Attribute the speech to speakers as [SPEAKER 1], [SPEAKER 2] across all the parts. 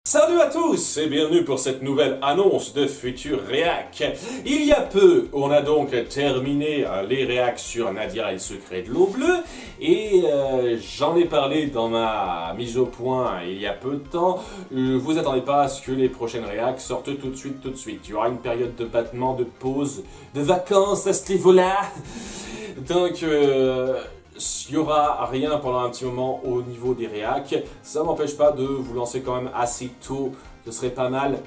[SPEAKER 1] Salut à tous et bienvenue pour cette nouvelle annonce de Futur Réac. Il y a peu, on a donc terminé les réacs sur Nadia et le secret de l'eau bleue et j'en ai parlé dans ma mise au point il y a peu de temps. Vous attendez pas à ce que les prochaines réacs sortent tout de suite. Il y aura une période de battement, de pause, de vacances à ce niveau-là. Donc il n'y aura rien pendant un petit moment au niveau des réacs. Ça m'empêche pas de vous lancer quand même assez tôt. Ce serait pas mal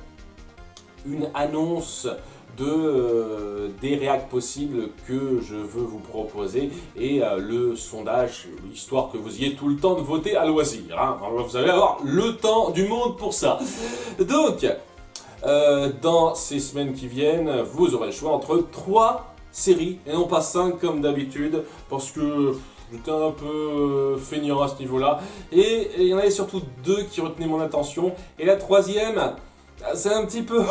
[SPEAKER 1] une annonce des réacs possibles que je veux vous proposer et le sondage, histoire que vous ayez tout le temps de voter à loisir. Hein. Vous allez avoir le temps du monde pour ça. Donc, dans ces semaines qui viennent, vous aurez le choix entre 3 séries et non pas 5 comme d'habitude parce que j'étais un peu feignant à ce niveau-là. Et il y en avait surtout 2 qui retenaient mon attention. Et la troisième, c'est un petit peu...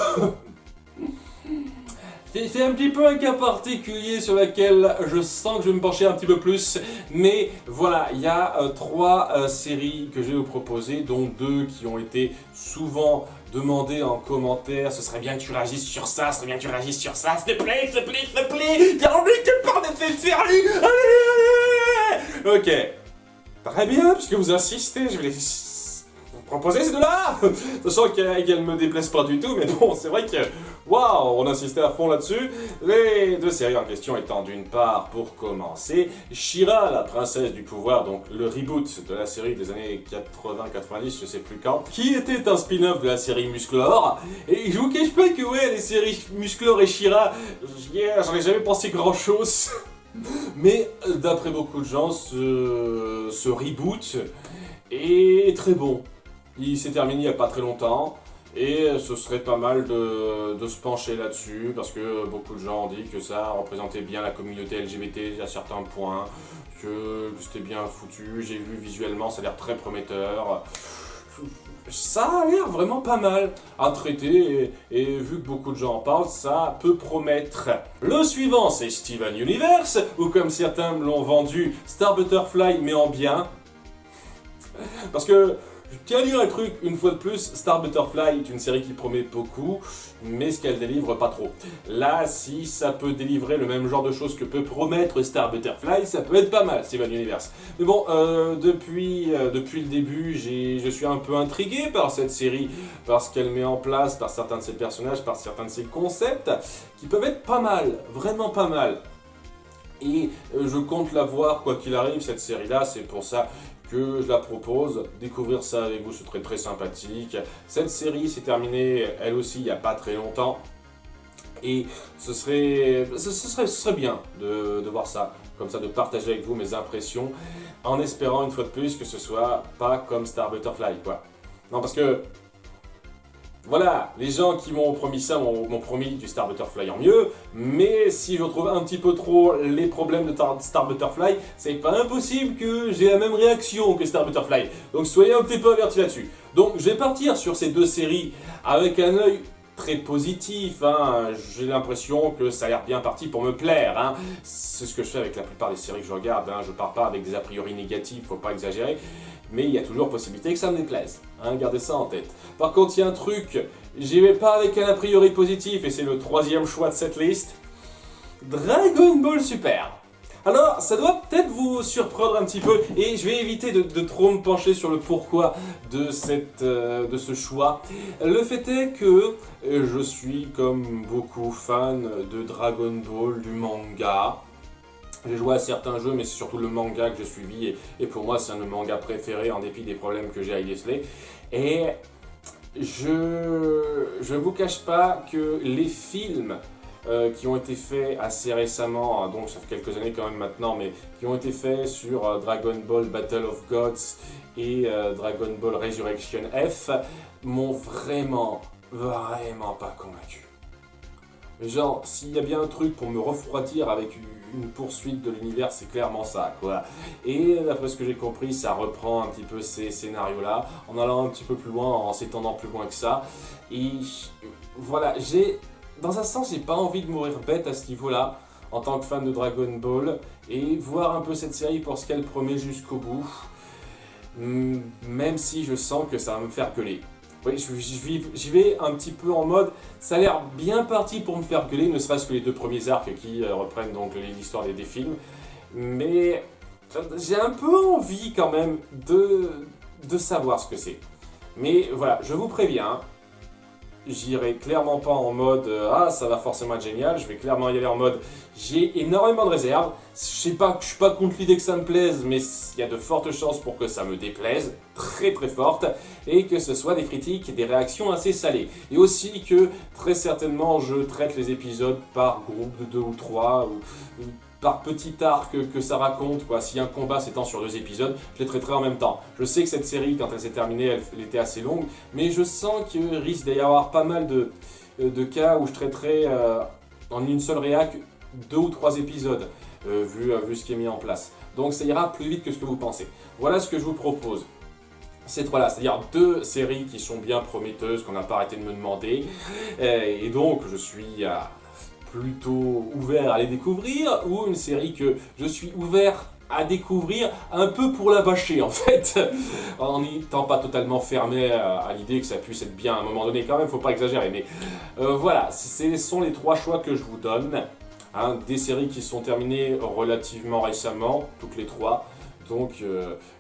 [SPEAKER 1] c'est un petit peu un cas particulier sur lequel je sens que je vais me pencher un petit peu plus. Mais voilà, il y a 3 séries que je vais vous proposer, dont 2 qui ont été souvent demandées en commentaire. Ce serait bien que tu réagisses sur ça, s'il te plaît, j'ai envie que tu parles de cette série. Ok, très bien, puisque vous insistez, je vais vous proposer ces 2-là. Sachant qu'elles me déplaisent pas du tout, mais bon, c'est vrai que, waouh, on insistait à fond là-dessus. Les 2 séries en question étant d'une part, pour commencer, She-Ra, la princesse du pouvoir, donc le reboot de la série des années 80-90, je sais plus quand, qui était un spin-off de la série Musclor. Et je vous cache pas que ouais, les séries Musclor et She-Ra, j'en ai jamais pensé grand-chose. Mais d'après beaucoup de gens, ce reboot est très bon. Il s'est terminé il n'y a pas très longtemps et ce serait pas mal de se pencher là-dessus parce que beaucoup de gens ont dit que ça représentait bien la communauté LGBT à certains points, que c'était bien foutu. J'ai vu visuellement, ça a l'air très prometteur. Ça a l'air vraiment pas mal à traiter et vu que beaucoup de gens en parlent, ça peut promettre. Le suivant, c'est Steven Universe, ou comme certains me l'ont vendu, Star Butterfly mais en bien. Parce que, je tiens à dire un truc, une fois de plus, Star Butterfly est une série qui promet beaucoup, mais ce qu'elle délivre pas trop. Là, si ça peut délivrer le même genre de choses que peut promettre Star Butterfly, ça peut être pas mal, Steven Universe. Mais bon, depuis le début, je suis un peu intrigué par cette série, parce qu'elle met en place, par certains de ses personnages, par certains de ses concepts, qui peuvent être pas mal, vraiment pas mal. Et je compte la voir quoi qu'il arrive, cette série-là, c'est pour ça que je la propose. Découvrir ça avec vous, c'est très très sympathique. Cette série s'est terminée, elle aussi, il n'y a pas très longtemps. Et ce serait bien de voir ça, comme ça, de partager avec vous mes impressions, en espérant une fois de plus que ce soit pas comme Star Butterfly, quoi. Non, parce que... Voilà, les gens qui m'ont promis ça m'ont promis du Star Butterfly en mieux, mais si je retrouve un petit peu trop les problèmes de Star Butterfly, c'est pas impossible que j'ai la même réaction que Star Butterfly. Donc soyez un petit peu avertis là-dessus. Donc je vais partir sur ces 2 séries avec un œil très positif, hein. J'ai l'impression que ça a l'air bien parti pour me plaire, hein. C'est ce que je fais avec la plupart des séries que je regarde, hein. Je pars pas avec des a priori négatifs, faut pas exagérer. Mais il y a toujours possibilité que ça me déplaise, hein, gardez ça en tête. Par contre, il y a un truc, j'y vais pas avec un a priori positif, et c'est le 3e choix de cette liste, Dragon Ball Super. Alors, ça doit peut-être vous surprendre un petit peu, et je vais éviter de trop me pencher sur le pourquoi de ce choix. Le fait est que je suis, comme beaucoup, fan de Dragon Ball, du manga. J'ai joué à certains jeux, mais c'est surtout le manga que j'ai suivi, et pour moi, c'est un de mes mangas préférés, en dépit des problèmes que j'ai à y déceler. Et je vous cache pas que les films qui ont été faits assez récemment, donc ça fait quelques années quand même maintenant, mais qui ont été faits sur Dragon Ball Battle of Gods et Dragon Ball Resurrection F, m'ont vraiment pas convaincu. Genre, s'il y a bien un truc pour me refroidir avec une poursuite de l'univers, c'est clairement ça, quoi. Et d'après ce que j'ai compris, ça reprend un petit peu ces scénarios-là, en allant un petit peu plus loin, en s'étendant plus loin que ça. Et voilà, dans un sens, j'ai pas envie de mourir bête à ce niveau-là, en tant que fan de Dragon Ball, et voir un peu cette série pour ce qu'elle promet jusqu'au bout, même si je sens que ça va me faire gueuler. Oui, j'y vais un petit peu en mode, ça a l'air bien parti pour me faire gueuler, ne serait-ce que les 2 premiers arcs qui reprennent donc l'histoire des films. Mais j'ai un peu envie quand même de savoir ce que c'est. Mais voilà, je vous préviens, j'irai clairement pas en mode ah ça va forcément être génial, je vais clairement y aller en mode j'ai énormément de réserves, je suis pas contre l'idée que ça me plaise, mais il y a de fortes chances pour que ça me déplaise, très très fortes, et que ce soit des critiques et des réactions assez salées. Et aussi que très certainement je traite les épisodes par groupe de 2 ou 3, ou par petit arc que ça raconte, quoi. Si un combat s'étend sur 2 épisodes, je les traiterai en même temps. Je sais que cette série, quand elle s'est terminée, elle était assez longue, mais je sens qu'il risque d'y avoir pas mal de cas où je traiterai en une seule réac 2 ou 3 épisodes, vu ce qui est mis en place. Donc ça ira plus vite que ce que vous pensez. Voilà ce que je vous propose. Ces 3-là, c'est-à-dire 2 séries qui sont bien prometteuses, qu'on n'a pas arrêté de me demander, et donc je suis plutôt ouvert à les découvrir, ou une série que je suis ouvert à découvrir un peu pour la bâcher en fait, en n'étant pas totalement fermé à l'idée que ça puisse être bien à un moment donné quand même, faut pas exagérer, mais voilà, ce sont les 3 choix que je vous donne, hein, des séries qui sont terminées relativement récemment, toutes les 3, donc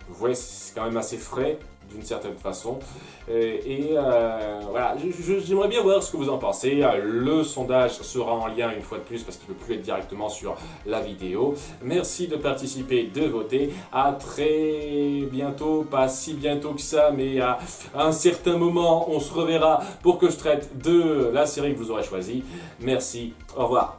[SPEAKER 1] vous voyez c'est quand même assez frais d'une certaine façon. Voilà, j'aimerais bien voir ce que vous en pensez. Le sondage sera en lien une fois de plus parce qu'il ne peut plus être directement sur la vidéo. Merci de participer, de voter. À très bientôt, pas si bientôt que ça, mais à un certain moment, on se reverra pour que je traite de la série que vous aurez choisie. Merci, au revoir.